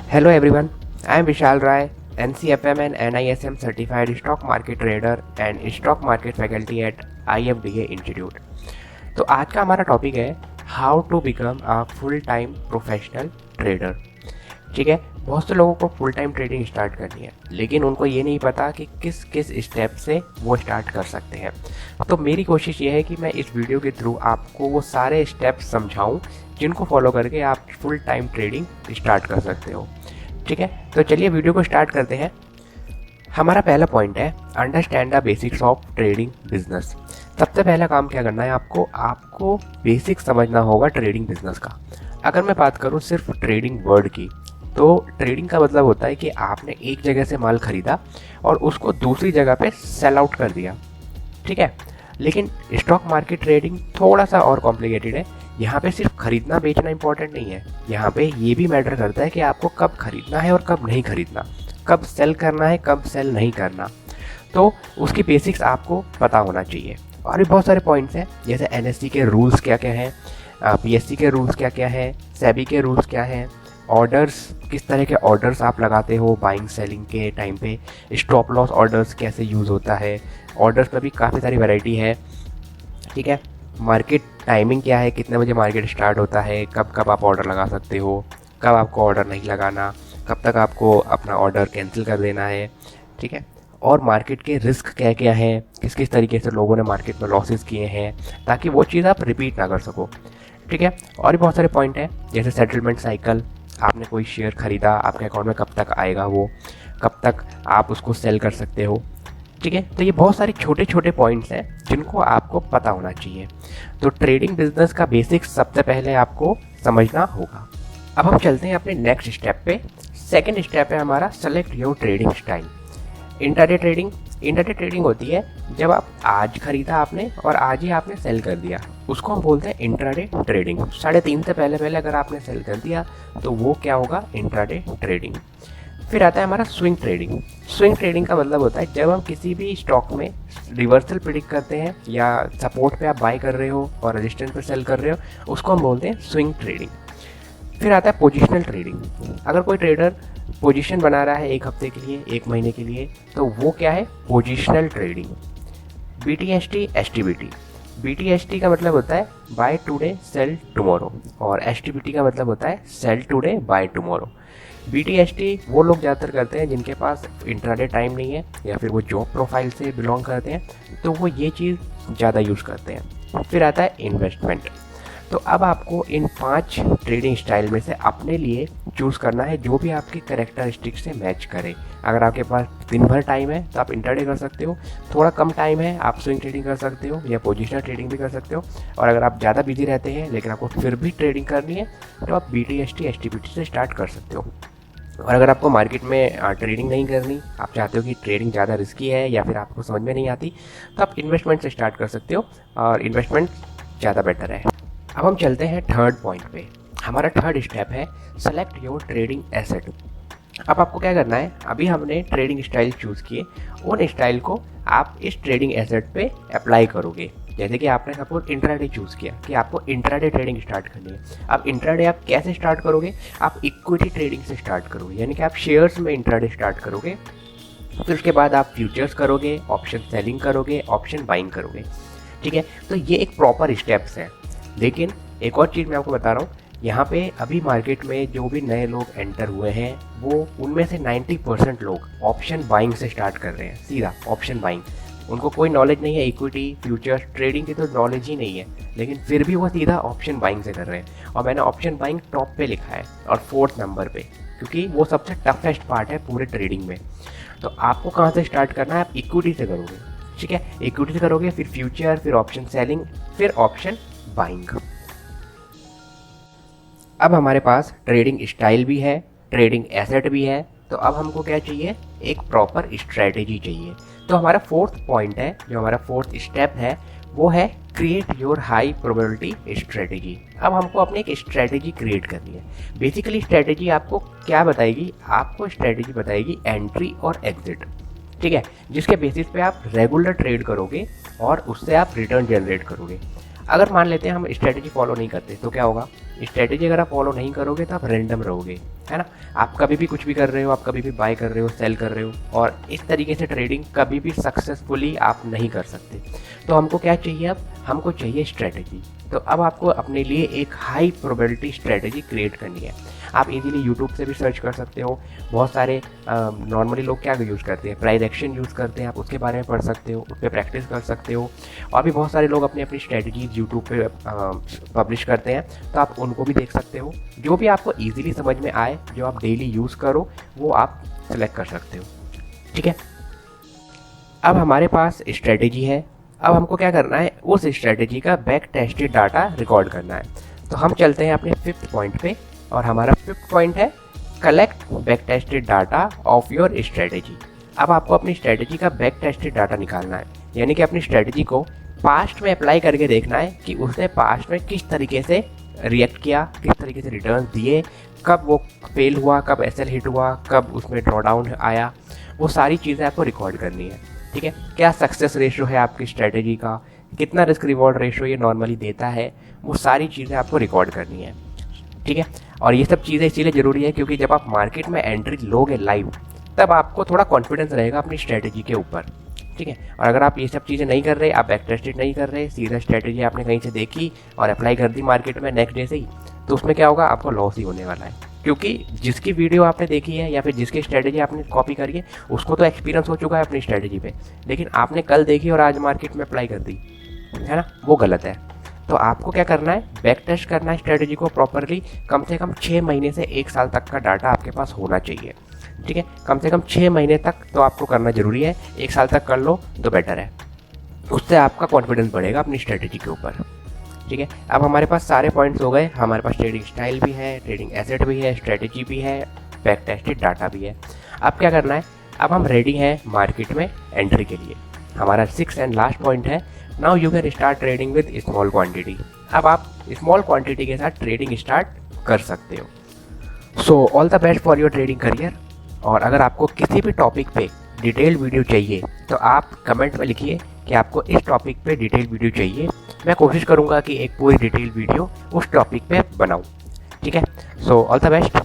Hello everyone, I am Vishal Rai, NCFM and NISM certified stock market trader and stock market faculty at IFDA Institute। तो आज का हमारा topic है how to become a full time professional trader. ठीक है, बहुत से लोगों को फुल टाइम ट्रेडिंग स्टार्ट करनी है, लेकिन उनको ये नहीं पता कि किस किस स्टेप से वो स्टार्ट कर सकते हैं। तो मेरी कोशिश ये है कि मैं इस वीडियो के थ्रू आपको वो सारे स्टेप्स समझाऊं जिनको फॉलो करके आप फुल टाइम ट्रेडिंग स्टार्ट कर सकते हो। ठीक है, तो चलिए वीडियो को स्टार्ट करते हैं। हमारा पहला पॉइंट है understand the basics of trading business. सबसे पहला काम क्या करना है, आपको बेसिक समझना होगा ट्रेडिंग बिजनेस का। अगर मैं बात करूं सिर्फ ट्रेडिंग वर्ड की, तो ट्रेडिंग का मतलब होता है कि आपने एक जगह से माल खरीदा और उसको दूसरी जगह पे सेल आउट कर दिया। ठीक है, लेकिन स्टॉक मार्केट ट्रेडिंग थोड़ा सा और कॉम्प्लिकेटेड है। यहाँ पे सिर्फ खरीदना बेचना इंपॉर्टेंट नहीं है, यहाँ पे ये भी मैटर करता है कि आपको कब खरीदना है और कब नहीं खरीदना, कब सेल करना है कब सेल नहीं करना। तो उसकी बेसिक्स आपको पता होना चाहिए। और भी बहुत सारे पॉइंट्स हैं, जैसे एनएससी के रूल्स क्या क्या हैं, पीएससी के रूल्स क्या क्या हैं, सेबी के रूल्स क्या हैं, ऑर्डर्स किस तरह के ऑर्डर्स आप लगाते हो बाइंग सेलिंग के टाइम पे, स्टॉप लॉस ऑर्डर्स कैसे यूज़ होता है, ऑर्डर्स पर भी काफ़ी सारी वैरायटी है। ठीक है, मार्केट टाइमिंग क्या है, कितने बजे मार्केट स्टार्ट होता है, कब कब आप ऑर्डर लगा सकते हो, कब आपको ऑर्डर नहीं लगाना, कब तक आपको अपना ऑर्डर कैंसिल कर देना है। ठीक है, और मार्केट के रिस्क क्या क्या हैं, किस किस तरीके से लोगों ने मार्केट में लॉसेस किए हैं, ताकि वो चीज़ आप रिपीट ना कर सको। ठीक है, और भी बहुत सारे पॉइंट हैं, जैसे सेटलमेंट साइकिल, आपने कोई शेयर खरीदा, आपके अकाउंट में कब तक आएगा, वो कब तक आप उसको सेल कर सकते हो। ठीक है, तो ये बहुत सारे छोटे छोटे पॉइंट्स हैं जिनको आपको पता होना चाहिए। तो ट्रेडिंग बिजनेस का बेसिक्स सबसे पहले आपको समझना होगा। अब हम चलते हैं अपने नेक्स्ट स्टेप पे। सेकंड स्टेप है हमारा select your trading style. Intraday trading होती है जब आप आज खरीदा आपने और आज ही आपने सेल कर दिया, उसको हम बोलते हैं इंट्राडे ट्रेडिंग। 3:30 से पहले पहले अगर आपने सेल कर दिया तो वो क्या होगा, इंट्राडे ट्रेडिंग। फिर आता है हमारा स्विंग ट्रेडिंग। स्विंग ट्रेडिंग का मतलब होता है जब हम किसी भी स्टॉक में रिवर्सल प्रिडिक्ट करते हैं या सपोर्ट पे आप बाय कर रहे हो और रेजिस्टेंस पे सेल कर रहे हो, उसको हम बोलते हैं स्विंग ट्रेडिंग। फिर आता है पोजिशनल ट्रेडिंग। अगर कोई ट्रेडर पोजीशन बना रहा है एक हफ्ते के लिए, एक महीने के लिए, तो वो क्या है, positional trading. BTST STBT। BTST का मतलब होता है बाय टुडे सेल टुमारो, और STBT का मतलब होता है sell today buy tomorrow. BTST वो लोग ज़्यादातर करते हैं जिनके पास इंट्राडे टाइम नहीं है या फिर वो जॉब प्रोफाइल से बिलोंग करते हैं, तो वो ये चीज़ ज़्यादा यूज़ करते हैं। फिर आता है इन्वेस्टमेंट। तो अब आपको इन 5 ट्रेडिंग स्टाइल में से अपने लिए चूज़ करना है जो भी आपके कैरेक्टरिस्टिक से मैच करे। अगर आपके पास दिन भर टाइम है तो आप इंट्राडे कर सकते हो, थोड़ा कम टाइम है आप स्विंग ट्रेडिंग कर सकते हो या पोजिशनल ट्रेडिंग भी कर सकते हो, और अगर आप ज़्यादा बिजी रहते हैं लेकिन आपको फिर भी ट्रेडिंग करनी है तो आप BTST STBT से स्टार्ट कर सकते हो। और अगर आपको मार्केट में ट्रेडिंग नहीं करनी, आप चाहते हो कि ट्रेडिंग ज़्यादा रिस्की है या फिर आपको समझ में नहीं आती, तो आप इन्वेस्टमेंट से स्टार्ट कर सकते हो, और इन्वेस्टमेंट ज़्यादा बेटर है। अब हम चलते हैं थर्ड पॉइंट पे। हमारा थर्ड स्टेप है सेलेक्ट योर ट्रेडिंग एसेट। अब आपको क्या करना है, अभी हमने ट्रेडिंग स्टाइल चूज़ किए, उन स्टाइल को आप इस ट्रेडिंग एसेट पे अप्लाई करोगे। जैसे कि आपने सपोज इंट्राडे चूज़ किया कि आपको इंट्राडे ट्रेडिंग स्टार्ट करनी है। अब इंट्राडे आप कैसे स्टार्ट करोगे, आप इक्विटी ट्रेडिंग से स्टार्ट करोगे, यानी कि आप शेयर्स में इंट्राडे स्टार्ट करोगे। फिर उसके बाद आप फ्यूचर्स करोगे, ऑप्शन सेलिंग करोगे, ऑप्शन बाइंग करोगे। ठीक है, तो ये एक प्रॉपर स्टेप्स है। लेकिन एक और चीज़ मैं आपको बता रहा हूँ, यहाँ पे अभी मार्केट में जो भी नए लोग एंटर हुए हैं, वो उनमें से 90% लोग ऑप्शन बाइंग से स्टार्ट कर रहे हैं, सीधा ऑप्शन बाइंग। उनको कोई नॉलेज नहीं है इक्विटी फ्यूचर ट्रेडिंग की, तो नॉलेज ही नहीं है, लेकिन फिर भी वो सीधा ऑप्शन बाइंग से कर रहे हैं। और मैंने ऑप्शन बाइंग टॉप पे लिखा है और 4th नंबर पे, क्योंकि वो सबसे टफेस्ट पार्ट है पूरे ट्रेडिंग में। तो आपको कहाँ से स्टार्ट करना है, आप इक्विटी से करोगे। ठीक है, इक्विटी से करोगे, फिर फ्यूचर, फिर ऑप्शन सेलिंग, फिर ऑप्शन बाइंग। अब हमारे पास ट्रेडिंग स्टाइल भी है, ट्रेडिंग एसेट भी है, तो अब हमको क्या चाहिए, एक प्रॉपर स्ट्रेटेजी चाहिए। तो हमारा 4th पॉइंट है, जो हमारा 4th स्टेप है, वो है create your high probability strategy. अब हमको अपनी एक स्ट्रेटेजी क्रिएट करनी है। बेसिकली स्ट्रेटेजी आपको क्या बताएगी, आपको स्ट्रेटेजी बताएगी एंट्री और एग्जिट। ठीक है, जिसके बेसिस पे आप रेगुलर ट्रेड करोगे और उससे आप रिटर्न जनरेट करोगे। अगर मान लेते हैं हम स्ट्रेटेजी फॉलो नहीं करते तो क्या होगा, स्ट्रेटेजी अगर आप फॉलो नहीं करोगे तो आप रैंडम रहोगे, है ना। आप कभी भी कुछ भी कर रहे हो, आप कभी भी बाय कर रहे हो, सेल कर रहे हो, और इस तरीके से ट्रेडिंग कभी भी सक्सेसफुली आप नहीं कर सकते। तो हमको क्या चाहिए, अब हमको चाहिए स्ट्रेटेजी। तो अब आपको अपने लिए एक हाई प्रोबेबिलिटी स्ट्रेटेजी क्रिएट करनी है। आप इजीली यूट्यूब से भी सर्च कर सकते हो, बहुत सारे नॉर्मली लोग क्या यूज़ करते हैं, प्राइस एक्शन यूज़ करते हैं, आप उसके बारे में पढ़ सकते हो, उस पर प्रैक्टिस कर सकते हो। और भी बहुत सारे लोग अपनी अपनी स्ट्रेटजीज यूट्यूब पे पब्लिश करते हैं, तो आप उनको भी देख सकते हो। जो भी आपको ईजिली समझ में आए, जो आप डेली यूज़ करो, वो आप सेलेक्ट कर सकते हो, ठीक है। अब हमारे पास स्ट्रेटेजी है, अब हमको क्या करना है, उस स्ट्रेटेजी का बैक टेस्टेड डाटा रिकॉर्ड करना है। तो हम चलते हैं अपने 5th पॉइंट पे, और हमारा 5th पॉइंट है collect back tested data of your strategy. अब आपको अपनी स्ट्रेटेजी का बैक टेस्टेड डाटा निकालना है, यानी कि अपनी स्ट्रेटेजी को पास्ट में अप्लाई करके देखना है कि उसने पास्ट में किस तरीके से रिएक्ट किया, किस तरीके से रिटर्न दिए, कब वो फेल हुआ, कब एसएल हिट हुआ, कब उसमें ड्रॉडाउन आया, वो सारी चीज़ें आपको रिकॉर्ड करनी है, ठीक है। क्या सक्सेस रेशो है आपकी स्ट्रेटेजी का, कितना रिस्क रिवॉर्ड रेशो ये नॉर्मली देता है, वो सारी चीज़ें आपको रिकॉर्ड करनी है, ठीक है। और ये सब चीज़ें इसीलिए ज़रूरी है क्योंकि जब आप मार्केट में एंट्री लोगे लाइव, तब आपको थोड़ा कॉन्फिडेंस रहेगा अपनी स्ट्रेटेजी के ऊपर, ठीक है। और अगर आप ये सब चीज़ें नहीं कर रहे, आप बैक टेस्टेड नहीं कर रहे, सीधा स्ट्रेटेजी आपने कहीं से देखी और अप्लाई कर दी मार्केट में नेक्स्ट डे से ही, तो उसमें क्या होगा, आपको लॉस ही होने वाला है। क्योंकि जिसकी वीडियो आपने देखी है या फिर जिसकी स्ट्रेटेजी आपने कॉपी करी है, उसको तो एक्सपीरियंस हो चुका है अपनी स्ट्रेटेजी पे, लेकिन आपने कल देखी और आज मार्केट में अप्लाई कर दी, है ना, वो गलत है। तो आपको क्या करना है, बैक टेस्ट करना है स्ट्रेटेजी को प्रॉपरली। कम से कम 6 महीने से 1 साल तक का डाटा आपके पास होना चाहिए, ठीक है। कम से कम 6 महीने तक तो आपको करना जरूरी है, 1 साल तक कर लो तो बेटर है, उससे आपका कॉन्फिडेंस बढ़ेगा अपनी स्ट्रेटेजी के ऊपर, ठीक है। अब हमारे पास सारे पॉइंट्स हो गए, हमारे पास ट्रेडिंग स्टाइल भी है, ट्रेडिंग एसेट भी है, स्ट्रेटेजी भी है, बैक टेस्टेड डाटा भी है। अब क्या करना है, अब हम रेडी हैं मार्केट में एंट्री के लिए। हमारा 6th एंड लास्ट पॉइंट है, now you can start trading with small quantity. अब आप स्मॉल क्वांटिटी के साथ ट्रेडिंग स्टार्ट कर सकते हो। So all the best for your trading career. और अगर आपको किसी भी टॉपिक पे डिटेल वीडियो चाहिए तो आप कमेंट में लिखिए कि आपको इस टॉपिक पे डिटेल वीडियो चाहिए, मैं कोशिश करूँगा कि एक पूरी डिटेल वीडियो उस टॉपिक पे बनाऊँ, ठीक है। So all the best.